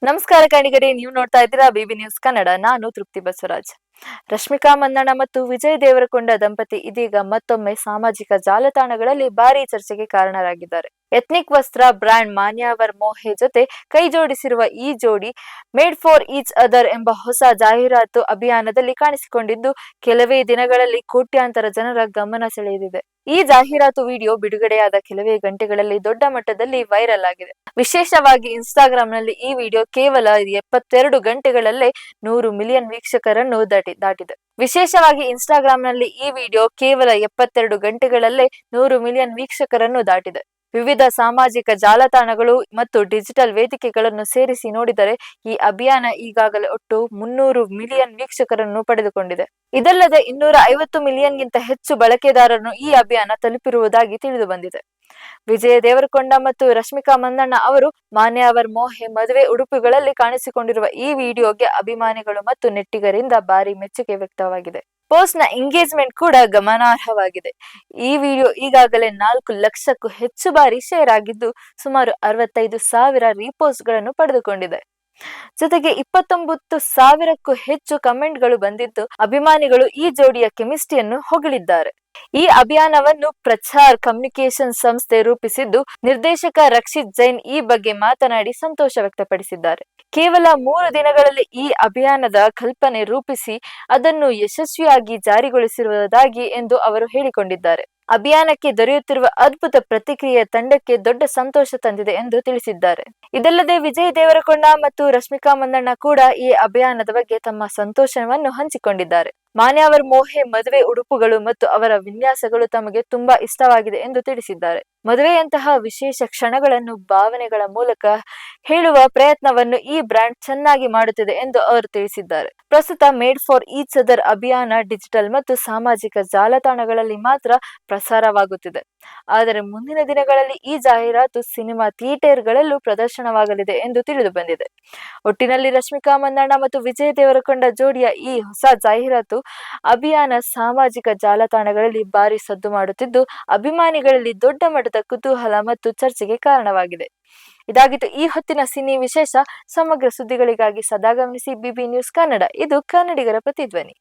ನಮಸ್ಕಾರ ಕಣಿಗರೆ, ನೀವು ನೋಡ್ತಾ ಇದ್ದೀರಾ ಬಿಬಿ ನ್ಯೂಸ್ ಕನ್ನಡ. ನಾನು ತೃಪ್ತಿ ಬಸವರಾಜ್. ರಶ್ಮಿಕಾ ಮಂದಣ್ಣ ಮತ್ತು ವಿಜಯ್ ದೇವರಕೊಂಡ ದಂಪತಿ ಇದೀಗ ಮತ್ತೊಮ್ಮೆ ಸಾಮಾಜಿಕ ಜಾಲತಾಣಗಳಲ್ಲಿ ಭಾರಿ ಚರ್ಚೆಗೆ ಕಾರಣರಾಗಿದ್ದಾರೆ. ಎಥ್ನಿಕ್ ವಸ್ತ್ರ ಬ್ರ್ಯಾಂಡ್ ಮಾನ್ಯವರ್ ಮೋಹೆ ಜೊತೆ ಕೈ ಜೋಡಿಸಿರುವ ಈ ಜೋಡಿ ಮೇಡ್ ಫಾರ್ ಈಚ್ ಅದರ್ ಎಂಬ ಹೊಸ ಜಾಹೀರಾತು ಅಭಿಯಾನದಲ್ಲಿ ಕಾಣಿಸಿಕೊಂಡಿದ್ದು ಕೆಲವೇ ದಿನಗಳಲ್ಲಿ ಕೋಟ್ಯಾಂತರ ಜನರ ಗಮನ ಸೆಳೆದಿದೆ. ಈ ಜಾಹೀರಾತು ವಿಡಿಯೋ ಬಿಡುಗಡೆಯಾದ ಕೆಲವೇ ಗಂಟೆಗಳಲ್ಲಿ ದೊಡ್ಡ ಮಟ್ಟದಲ್ಲಿ ವೈರಲ್ ಆಗಿದೆ. ವಿಶೇಷವಾಗಿ ಇನ್ಸ್ಟಾಗ್ರಾಂನಲ್ಲಿ ಈ ವಿಡಿಯೋ ಕೇವಲ 72 ಗಂಟೆಗಳಲ್ಲೇ 100 ಮಿಲಿಯನ್ ವೀಕ್ಷಕರನ್ನು ದಾಟಿದೆ. ವಿಶೇಷವಾಗಿ ಇನ್ಸ್ಟಾಗ್ರಾಂನಲ್ಲಿ ಈ ವಿಡಿಯೋ ಕೇವಲ 72 ಗಂಟೆಗಳಲ್ಲೇ 100 ಮಿಲಿಯನ್ ವೀಕ್ಷಕರನ್ನು ದಾಟಿದೆ. ವಿವಿಧ ಸಾಮಾಜಿಕ ಜಾಲತಾಣಗಳು ಮತ್ತು ಡಿಜಿಟಲ್ ವೇದಿಕೆಗಳನ್ನು ಸೇರಿಸಿ ನೋಡಿದರೆ ಈ ಅಭಿಯಾನ ಈಗಾಗಲೇ ಒಟ್ಟು 300 ಮಿಲಿಯನ್ ವೀಕ್ಷಕರನ್ನು ಪಡೆದುಕೊಂಡಿದೆ. ಇದಲ್ಲದೆ 250 ಮಿಲಿಯನ್ಗಿಂತ ಹೆಚ್ಚು ಬಳಕೆದಾರರನ್ನು ಈ ಅಭಿಯಾನ ತಲುಪಿರುವುದಾಗಿ ತಿಳಿದು ಬಂದಿದೆ. ವಿಜಯ್ ದೇವರಕೊಂಡ ಮತ್ತು ರಶ್ಮಿಕಾ ಮಂದಣ್ಣ ಅವರು ಮಾನ್ಯವರ್ ಮೋಹೆ ಮದುವೆ ಉಡುಪುಗಳಲ್ಲಿ ಕಾಣಿಸಿಕೊಂಡಿರುವ ಈ ವಿಡಿಯೋಗೆ ಅಭಿಮಾನಿಗಳು ಮತ್ತು ನೆಟ್ಟಿಗರಿಂದ ಭಾರಿ ಮೆಚ್ಚುಗೆ ವ್ಯಕ್ತವಾಗಿದೆ. ಪೋಸ್ಟ್ ನ ಎಂಗೇಜ್ಮೆಂಟ್ ಕೂಡ ಗಮನಾರ್ಹವಾಗಿದೆ. ಈ ವಿಡಿಯೋ ಈಗಾಗಲೇ 4 ಲಕ್ಷಕ್ಕೂ ಹೆಚ್ಚು ಬಾರಿ ಶೇರ್ ಆಗಿದ್ದು ಸುಮಾರು 65,000 ರೀಪೋಸ್ಟ್ ಗಳನ್ನು ಪಡೆದುಕೊಂಡಿದೆ. ಜೊತೆಗೆ 29,000ಕ್ಕೂ ಹೆಚ್ಚು ಕಮೆಂಟ್ಗಳು ಬಂದಿದ್ದು ಅಭಿಮಾನಿಗಳು ಈ ಜೋಡಿಯ ಕೆಮಿಸ್ಟ್ರಿಯನ್ನು ಹೊಗಳಿದ್ದಾರೆ. ಈ ಅಭಿಯಾನವನ್ನು ಪ್ರಚಾರ್ ಕಮ್ಯುನಿಕೇಶನ್ ಸಂಸ್ಥೆ ರೂಪಿಸಿದ್ದು ನಿರ್ದೇಶಕ ರಕ್ಷಿತ್ ಜೈನ್ ಈ ಬಗ್ಗೆ ಮಾತನಾಡಿ ಸಂತೋಷ ವ್ಯಕ್ತಪಡಿಸಿದ್ದಾರೆ. ಕೇವಲ 3 ದಿನಗಳಲ್ಲಿ ಈ ಅಭಿಯಾನದ ಕಲ್ಪನೆ ರೂಪಿಸಿ ಅದನ್ನು ಯಶಸ್ವಿಯಾಗಿ ಜಾರಿಗೊಳಿಸಿರುವುದಾಗಿ ಎಂದು ಅವರು ಹೇಳಿಕೊಂಡಿದ್ದಾರೆ. ಅಭಿಯಾನಕ್ಕೆ ದೊರೆಯುತ್ತಿರುವ ಅದ್ಭುತ ಪ್ರತಿಕ್ರಿಯೆ ತಂಡಕ್ಕೆ ದೊಡ್ಡ ಸಂತೋಷ ತಂದಿದೆ ಎಂದು ತಿಳಿಸಿದ್ದಾರೆ. ಇದಲ್ಲದೆ ವಿಜಯ್ ದೇವರಕೊಂಡ ಮತ್ತು ರಶ್ಮಿಕಾ ಮಂದಣ್ಣ ಕೂಡ ಈ ಅಭಿಯಾನದ ಬಗ್ಗೆ ತಮ್ಮ ಸಂತೋಷವನ್ನು ಹಂಚಿಕೊಂಡಿದ್ದಾರೆ. ಮಾನ್ಯವರ್ ಮೋಹೆ ಮದುವೆ ಉಡುಪುಗಳು ಮತ್ತು ಅವರ ವಿನ್ಯಾಸಗಳು ತಮಗೆ ತುಂಬಾ ಇಷ್ಟವಾಗಿದೆ ಎಂದು ತಿಳಿಸಿದ್ದಾರೆ. ಮದುವೆಯಂತಹ ವಿಶೇಷ ಕ್ಷಣಗಳನ್ನು ಭಾವನೆಗಳ ಮೂಲಕ ಹೇಳುವ ಪ್ರಯತ್ನವನ್ನು ಈ ಬ್ರ್ಯಾಂಡ್ ಚೆನ್ನಾಗಿ ಮಾಡುತ್ತಿದೆ ಎಂದು ಅವರು ತಿಳಿಸಿದ್ದಾರೆ. ಪ್ರಸ್ತುತ ಮೇಡ್ ಫಾರ್ ಈಚ್ ಅದರ್ ಅಭಿಯಾನ ಡಿಜಿಟಲ್ ಮತ್ತು ಸಾಮಾಜಿಕ ಜಾಲತಾಣಗಳಲ್ಲಿ ಮಾತ್ರ ಪ್ರಸಾರವಾಗುತ್ತಿದೆ. ಆದರೆ ಮುಂದಿನ ದಿನಗಳಲ್ಲಿ ಈ ಜಾಹೀರಾತು ಸಿನಿಮಾ ಥಿಯೇಟರ್ಗಳಲ್ಲೂ ಪ್ರದರ್ಶನವಾಗಲಿದೆ ಎಂದು ತಿಳಿದು ಬಂದಿದೆ. ಒಟ್ಟಿನಲ್ಲಿ ರಶ್ಮಿಕಾ ಮಂದಣ್ಣ ಮತ್ತು ವಿಜಯ್ ದೇವರಕೊಂಡ ಜೋಡಿಯ ಈ ಹೊಸ ಜಾಹೀರಾತು ಅಭಿಯಾನ ಸಾಮಾಜಿಕ ಜಾಲತಾಣಗಳಲ್ಲಿ ಭಾರಿ ಸದ್ದು ಮಾಡುತ್ತಿದ್ದು ಅಭಿಮಾನಿಗಳಲ್ಲಿ ದೊಡ್ಡ ಮಟ್ಟದ ಕುತೂಹಲ ಮತ್ತು ಚರ್ಚೆಗೆ ಕಾರಣವಾಗಿದೆ. ಇದಾಗಿತ್ತು ಈ ಹೊತ್ತಿನ ಸಿನಿ ವಿಶೇಷ. ಸಮಗ್ರ ಸುದ್ದಿಗಳಿಗಾಗಿ ಸದಾ ಗಮನಿಸಿ ಬಿಬಿ ನ್ಯೂಸ್ ಕನ್ನಡ. ಇದು ಕನ್ನಡಿಗರ ಪ್ರತಿಧ್ವನಿ.